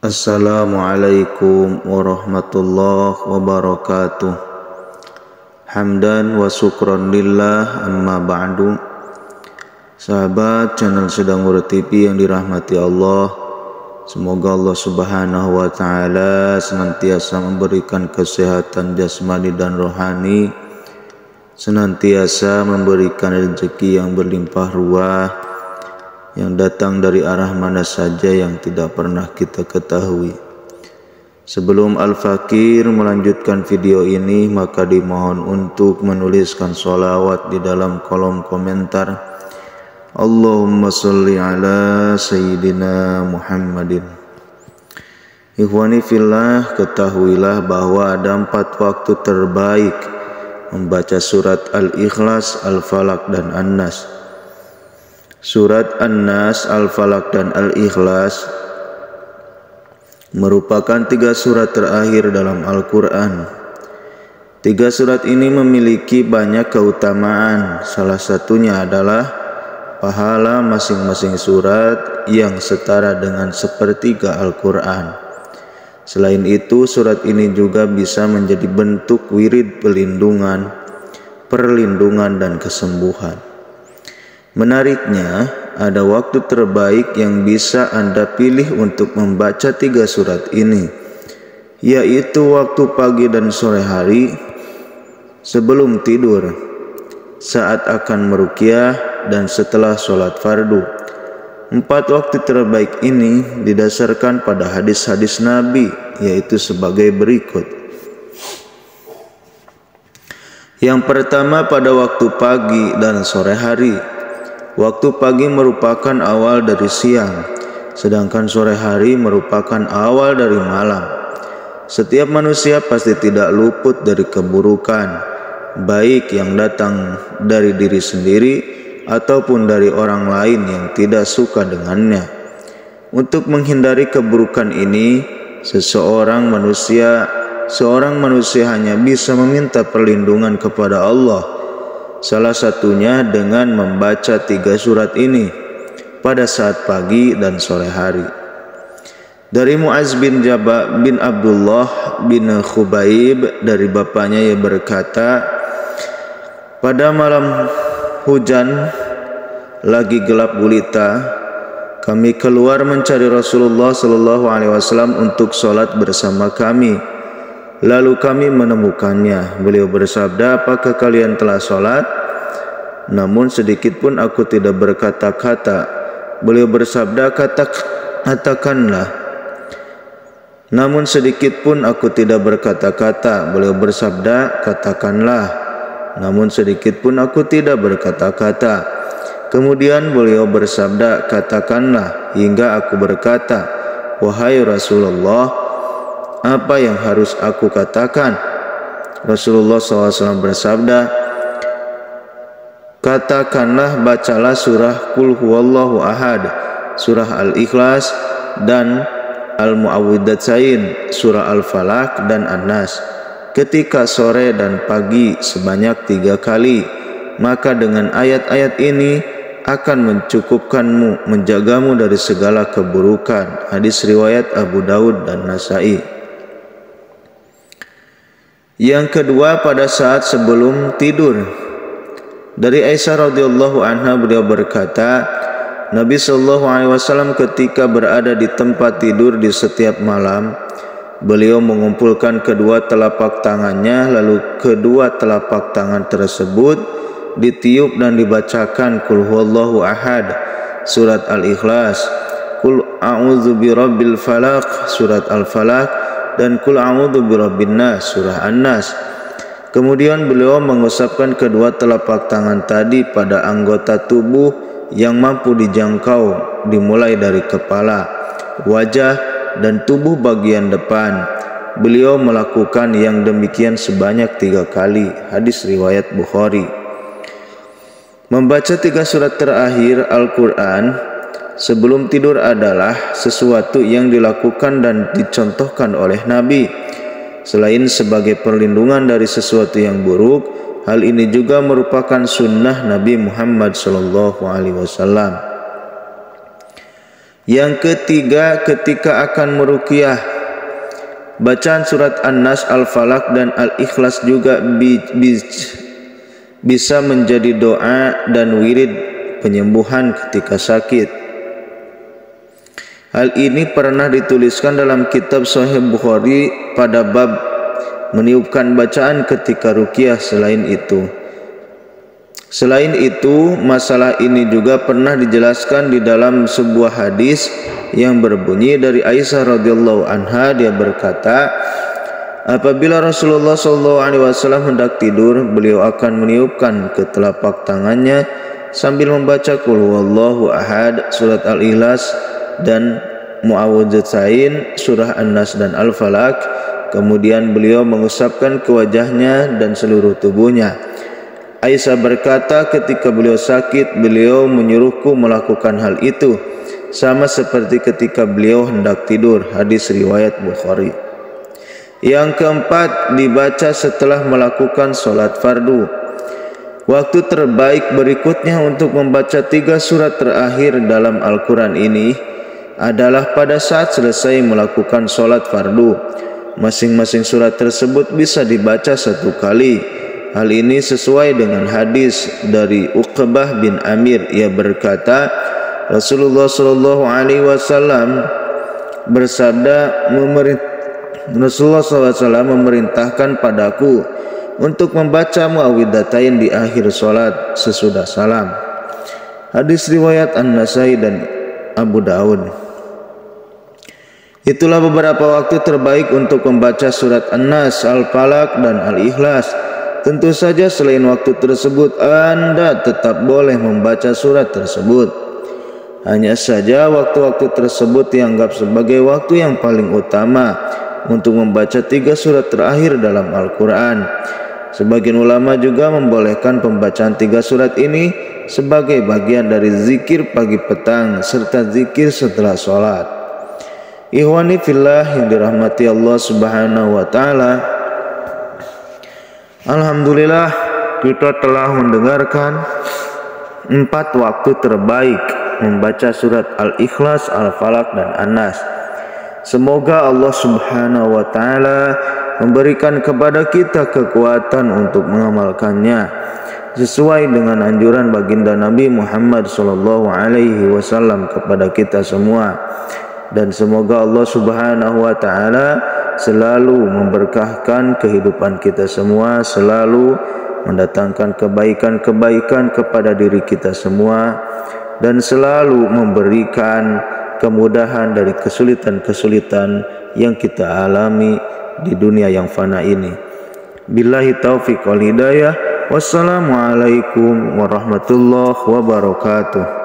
Assalamualaikum warahmatullahi wabarakatuh. Hamdan wa syukran lillah, amma ba'du. Sahabat channel Sedang Urut TV yang dirahmati Allah, semoga Allah subhanahu wa ta'ala senantiasa memberikan kesehatan jasmani dan rohani, senantiasa memberikan rezeki yang berlimpah ruah, yang datang dari arah mana saja yang tidak pernah kita ketahui. Sebelum Al-Fakir melanjutkan video ini, maka dimohon untuk menuliskan sholawat di dalam kolom komentar. Allahumma salli ala Sayyidina Muhammadin. Ikhwani fillah, ketahuilah bahwa ada 4 waktu terbaik membaca surat Al-Ikhlas, Al-Falaq dan An-Nas. Surat An-Nas, Al-Falaq dan Al-Ikhlas merupakan 3 surat terakhir dalam Al-Quran. 3 surat ini memiliki banyak keutamaan. Salah satunya adalah pahala masing-masing surat yang setara dengan sepertiga Al-Quran. Selain itu, surat ini juga bisa menjadi bentuk wirid pelindungan, perlindungan dan kesembuhan. Menariknya, ada waktu terbaik yang bisa Anda pilih untuk membaca 3 surat ini, yaitu waktu pagi dan sore hari sebelum tidur, saat akan meruqyah, dan setelah sholat fardu. 4 waktu terbaik ini didasarkan pada hadis-hadis Nabi, yaitu sebagai berikut. Yang pertama, pada waktu pagi dan sore hari. Waktu pagi merupakan awal dari siang, sedangkan sore hari merupakan awal dari malam. Setiap manusia pasti tidak luput dari keburukan, baik yang datang dari diri sendiri ataupun dari orang lain yang tidak suka dengannya. Untuk menghindari keburukan ini, seorang manusia hanya bisa meminta perlindungan kepada Allah. Salah satunya dengan membaca 3 surat ini pada saat pagi dan sore hari. Dari Muaz bin Jabal bin Abdullah bin Khubaib, dari bapaknya, ia berkata, pada malam hujan lagi gelap gulita, kami keluar mencari Rasulullah SAW untuk sholat bersama kami. Lalu kami menemukannya. Beliau bersabda, apakah kalian telah sholat? Namun sedikit pun aku tidak berkata-kata. Beliau bersabda, katakanlah. Namun sedikit pun aku tidak berkata-kata. Beliau bersabda, katakanlah. Namun sedikit pun aku tidak berkata-kata. Kemudian beliau bersabda, katakanlah, hingga aku berkata, wahai Rasulullah, apa yang harus aku katakan? Rasulullah SAW bersabda, katakanlah, bacalah surah Qul Huwallahu Ahad, surah Al-Ikhlas dan Al-Mu'awwidzatain, surah Al-Falaq dan An-Nas ketika sore dan pagi sebanyak 3 kali. Maka dengan ayat-ayat ini akan mencukupkanmu, menjagamu dari segala keburukan. Hadis riwayat Abu Daud dan Nasai. Yang kedua, pada saat sebelum tidur. Dari Aisyah radhiyallahu anha, beliau berkata, Nabi SAW ketika berada di tempat tidur di setiap malam, beliau mengumpulkan kedua telapak tangannya, lalu kedua telapak tangan tersebut ditiup dan dibacakan Qul Huwallahu Ahad, surat Al-Ikhlas, Qul A'udzu Birabbil Falaq, surat Al-Falaq, dan Qul A'udzu Birabbin Nas, surah An-Nas. Kemudian beliau mengusapkan kedua telapak tangan tadi pada anggota tubuh yang mampu dijangkau, dimulai dari kepala, wajah, dan tubuh bagian depan. Beliau melakukan yang demikian sebanyak 3 kali. Hadis riwayat Bukhari. Membaca 3 surat terakhir Al-Quran sebelum tidur adalah sesuatu yang dilakukan dan dicontohkan oleh Nabi. Selain sebagai perlindungan dari sesuatu yang buruk, hal ini juga merupakan sunnah Nabi Muhammad SAW. Yang ketiga, ketika akan meruqyah, bacaan surat An-Nas, Al-Falaq dan Al-Ikhlas juga bisa menjadi doa dan wirid penyembuhan ketika sakit. Hal ini pernah dituliskan dalam kitab Sahih Bukhari pada bab meniupkan bacaan ketika ruqyah. Selain itu, masalah ini juga pernah dijelaskan di dalam sebuah hadis yang berbunyi dari Aisyah radhiyallahu anha. Dia berkata, apabila Rasulullah SAW hendak tidur, beliau akan meniupkan ke telapak tangannya sambil membaca Qul huwallahu ahad, surat Al-Ikhlas dan Mu'awwidzatain, surah An-Nas dan Al-Falaq. Kemudian beliau mengusapkan ke wajahnya dan seluruh tubuhnya. Aisyah berkata, ketika beliau sakit, beliau menyuruhku melakukan hal itu, sama seperti ketika beliau hendak tidur. Hadis riwayat Bukhari. Yang keempat, dibaca setelah melakukan solat fardu. Waktu terbaik berikutnya untuk membaca 3 surat terakhir dalam Al-Quran ini adalah pada saat selesai melakukan solat fardu. Masing-masing surat tersebut bisa dibaca 1 kali. Hal ini sesuai dengan hadis dari Uqbah bin Amir. Ia berkata, Rasulullah SAW bersabda, Rasulullah SAW memerintahkan padaku untuk membaca Mu'awwidzatain di akhir solat sesudah salam. Hadis riwayat An-Nasai dan Abu Daud. Itulah beberapa waktu terbaik untuk membaca surat An-Nas, Al-Falaq dan Al-Ikhlas. Tentu saja selain waktu tersebut Anda tetap boleh membaca surat tersebut. Hanya saja waktu-waktu tersebut dianggap sebagai waktu yang paling utama untuk membaca 3 surat terakhir dalam Al-Quran. Sebagian ulama juga membolehkan pembacaan 3 surat ini sebagai bagian dari zikir pagi petang serta zikir setelah sholat. Ikhwani fillah yang dirahmati Allah Subhanahu wa ta'ala, alhamdulillah kita telah mendengarkan 4 waktu terbaik membaca surat Al-Ikhlas, Al-Falaq dan An-Nas. Semoga Allah Subhanahu wa ta'ala memberikan kepada kita kekuatan untuk mengamalkannya sesuai dengan anjuran baginda Nabi Muhammad SAW kepada kita semua. Dan semoga Allah Subhanahu wa ta'ala selalu memberkahkan kehidupan kita semua, selalu mendatangkan kebaikan-kebaikan kepada diri kita semua, dan selalu memberikan kemudahan dari kesulitan-kesulitan yang kita alami di dunia yang fana ini. Billahi taufiq wal hidayah. Wassalamualaikum warahmatullahi wabarakatuh.